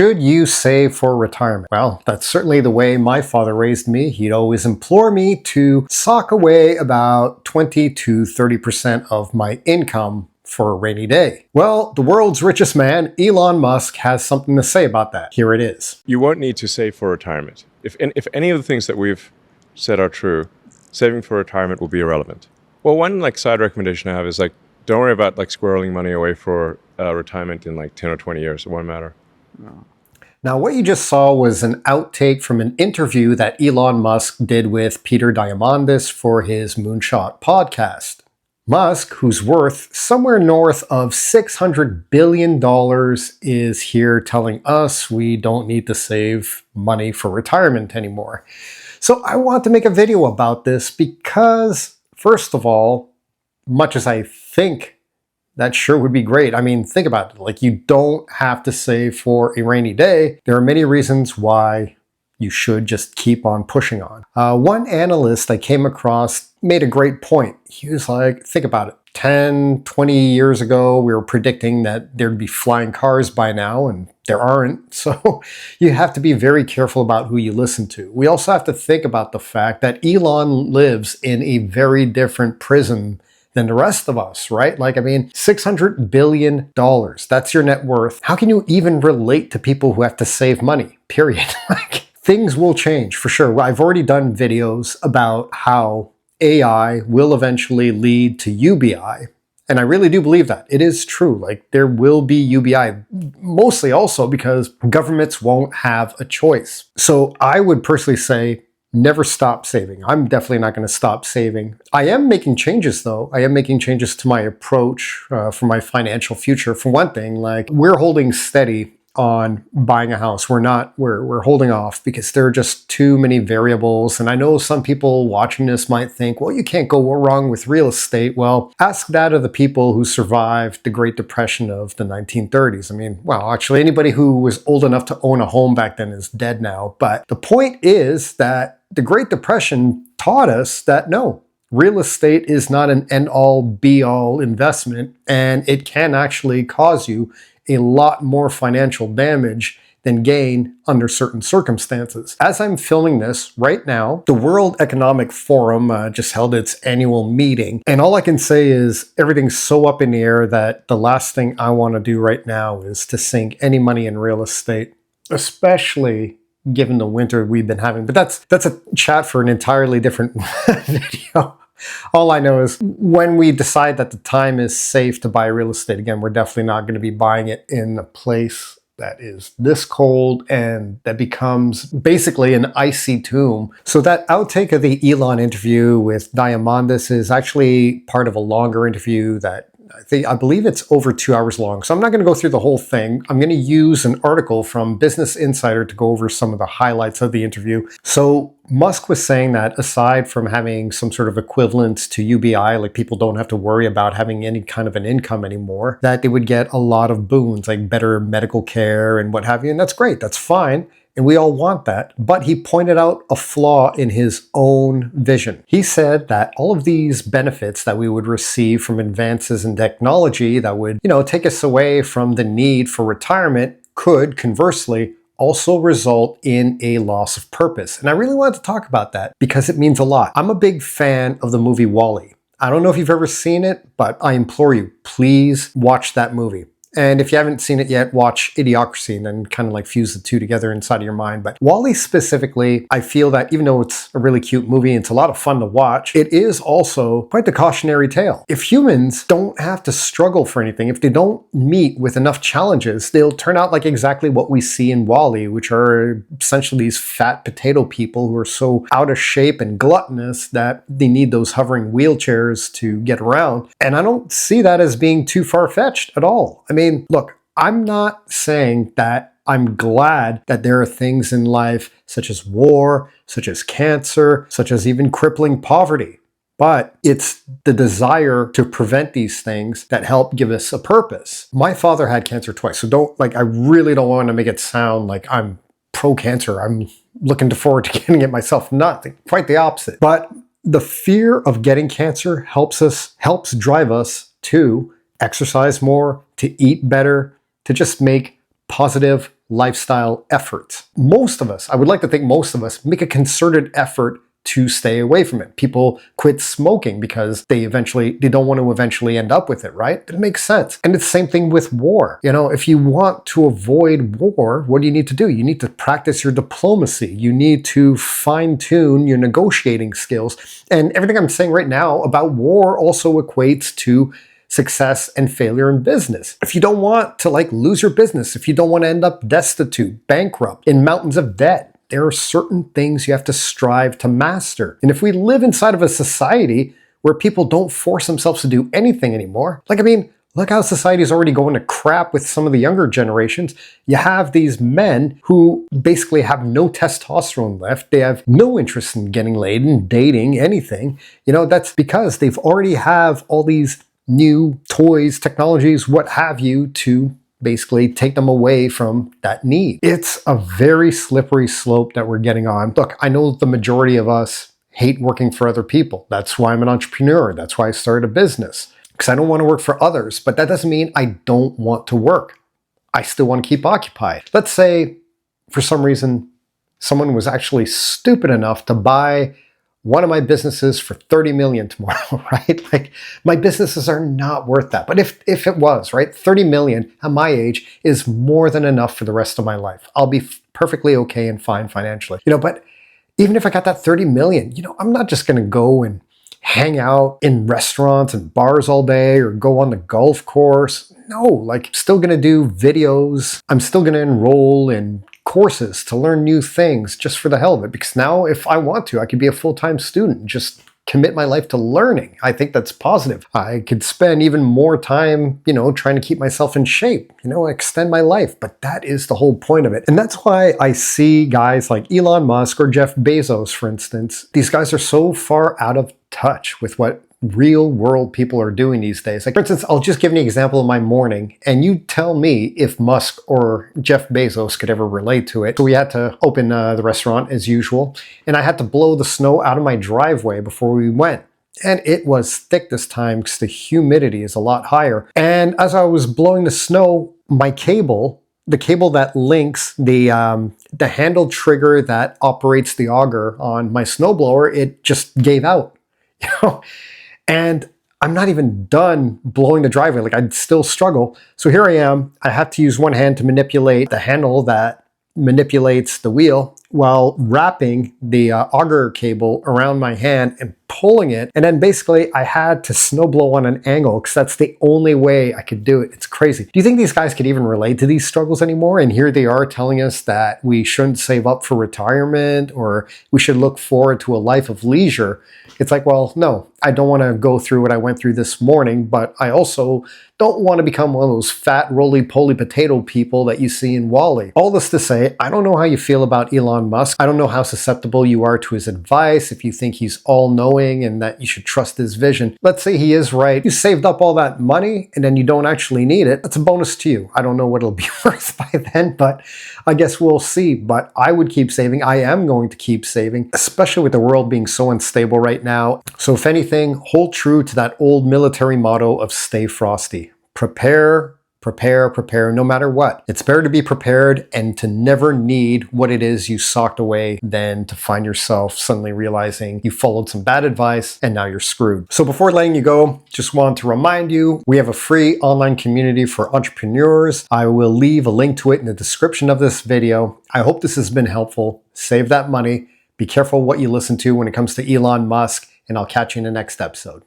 Should you save for retirement? Well, that's certainly the way my father raised me. He'd always implore me to sock away about 20 to 30% of my income for a rainy day. Well, the world's richest man, Elon Musk, has something to say about that. Here it is. You won't need to save for retirement. If any of the things that we've said are true, saving for retirement will be irrelevant. Well, one side recommendation I have is don't worry about squirreling money away for retirement in 10 or 20 years. It won't matter. No. Now, what you just saw was an outtake from an interview that Elon Musk did with Peter Diamandis for his Moonshot podcast. Musk, who's worth somewhere north of $600 billion, is here telling us we don't need to save money for retirement anymore. So I want to make a video about this because, first of all, much as I think that sure would be great. I mean, think about it. You don't have to save for a rainy day. There are many reasons why you should just keep on pushing on. One analyst I came across made a great point. He was like, think about it. 10, 20 years ago, we were predicting that there'd be flying cars by now, and there aren't. So you have to be very careful about who you listen to. We also have to think about the fact that Elon lives in a very different prison than the rest of us, right? $600 billion, that's your net worth. How can you even relate to people who have to save money, period? Things will change for sure. I've already done videos about how AI will eventually lead to UBI. And I really do believe that. It is true. There will be UBI, mostly also because governments won't have a choice. So I would personally say, never stop saving. I'm definitely not going to stop saving. I am making changes, though. I am making changes to my approach for my financial future. For one thing, we're holding steady on buying a house. We're holding off because there are just too many variables. And I know some people watching this might think, well, you can't go wrong with real estate. Well, ask that of the people who survived the Great Depression of the 1930s. Actually, anybody who was old enough to own a home back then is dead now. But the point is that the Great Depression taught us that no, real estate is not an end-all, be-all investment, and it can actually cause you a lot more financial damage than gain under certain circumstances. As I'm filming this right now, the World Economic Forum just held its annual meeting, and all I can say is everything's so up in the air that the last thing I want to do right now is to sink any money in real estate, especially given the winter we've been having. But that's a chat for an entirely different video. All I know is when we decide that the time is safe to buy real estate, again, we're definitely not going to be buying it in a place that is this cold and that becomes basically an icy tomb. So that outtake of the Elon interview with Diamandis is actually part of a longer interview that I believe it's over 2 hours long. So I'm not going to go through the whole thing. I'm going to use an article from Business Insider to go over some of the highlights of the interview. So Musk was saying that aside from having some sort of equivalence to UBI, people don't have to worry about having any kind of an income anymore, that they would get a lot of boons, better medical care and what have you. And that's great. That's fine. And we all want that. But he pointed out a flaw in his own vision. He said that all of these benefits that we would receive from advances in technology that would, take us away from the need for retirement could, conversely, also result in a loss of purpose. And I really wanted to talk about that because it means a lot. I'm a big fan of the movie WALL-E. I don't know if you've ever seen it, but I implore you, please watch that movie. And if you haven't seen it yet, watch Idiocracy and then kind of fuse the two together inside of your mind. But WALL-E specifically, I feel that even though it's a really cute movie, it's a lot of fun to watch, it is also quite the cautionary tale. If humans don't have to struggle for anything, if they don't meet with enough challenges, they'll turn out like exactly what we see in WALL-E, which are essentially these fat potato people who are so out of shape and gluttonous that they need those hovering wheelchairs to get around. And I don't see that as being too far-fetched at all. Look, I'm not saying that I'm glad that there are things in life such as war, such as cancer, such as even crippling poverty. But it's the desire to prevent these things that help give us a purpose. My father had cancer twice, so I really don't want to make it sound like I'm pro-cancer. I'm looking forward to getting it myself. Nothing, quite the opposite. But the fear of getting cancer helps drive us to exercise more, to eat better, to just make positive lifestyle effort. Most of us, I would like to think most of us, make a concerted effort to stay away from it. People quit smoking because they don't want to eventually end up with it, right? It makes sense. And it's the same thing with war. If you want to avoid war, what do you need to do? You need to practice your diplomacy. You need to fine-tune your negotiating skills. And everything I'm saying right now about war also equates to success and failure in business. If you don't want to lose your business, if you don't want to end up destitute, bankrupt, in mountains of debt, there are certain things you have to strive to master. And if we live inside of a society where people don't force themselves to do anything anymore, look how society is already going to crap with some of the younger generations. You have these men who basically have no testosterone left. They have no interest in getting laid and dating, anything. That's because they've already have all these new toys, technologies, what have you, to basically take them away from that need. It's a very slippery slope that we're getting on. Look, I know the majority of us hate working for other people. That's why I'm an entrepreneur. That's why I started a business, because I don't want to work for others. But that doesn't mean I don't want to work. I still want to keep occupied. Let's say for some reason someone was actually stupid enough to buy one of my businesses for 30 million tomorrow, right? My businesses are not worth that. But if it was, right, 30 million at my age is more than enough for the rest of my life. I'll be perfectly okay and fine financially. But even if I got that 30 million, I'm not just going to go and hang out in restaurants and bars all day or go on the golf course. No, still going to do videos. I'm still going to enroll in courses to learn new things just for the hell of it. Because now if I want to, I could be a full-time student, just commit my life to learning. I think that's positive. I could spend even more time, trying to keep myself in shape, extend my life. But that is the whole point of it. And that's why I see guys like Elon Musk or Jeff Bezos, for instance. These guys are so far out of touch with what real world people are doing these days. For instance, I'll just give an example of my morning, and you tell me if Musk or Jeff Bezos could ever relate to it. So we had to open the restaurant as usual, and I had to blow the snow out of my driveway before we went. And it was thick this time because the humidity is a lot higher. And as I was blowing the snow, my cable, the cable that links the handle trigger that operates the auger on my snowblower, it just gave out. And I'm not even done blowing the driveway. I'd still struggle. So here I am. I have to use one hand to manipulate the handle that manipulates the wheel while wrapping the auger cable around my hand and pulling it. And then basically I had to snow blow on an angle because that's the only way I could do it. It's crazy. Do you think these guys could even relate to these struggles anymore? And here they are telling us that we shouldn't save up for retirement or we should look forward to a life of leisure. It's well, no, I don't want to go through what I went through this morning, but I also don't want to become one of those fat, roly-poly potato people that you see in WALL-E. All this to say, I don't know how you feel about Elon Musk. I don't know how susceptible you are to his advice, if you think he's all-knowing and that you should trust his vision. Let's say he is right. You saved up all that money and then you don't actually need it. That's a bonus to you. I don't know what it'll be worth by then, but I guess we'll see. But I would keep saving. I am going to keep saving, especially with the world being so unstable right now. So if anything, hold true to that old military motto of stay frosty. Prepare, prepare, prepare, no matter what. It's better to be prepared and to never need what it is you socked away than to find yourself suddenly realizing you followed some bad advice and now you're screwed. So before letting you go, just want to remind you, we have a free online community for entrepreneurs. I will leave a link to it in the description of this video. I hope this has been helpful. Save that money. Be careful what you listen to when it comes to Elon Musk, and I'll catch you in the next episode.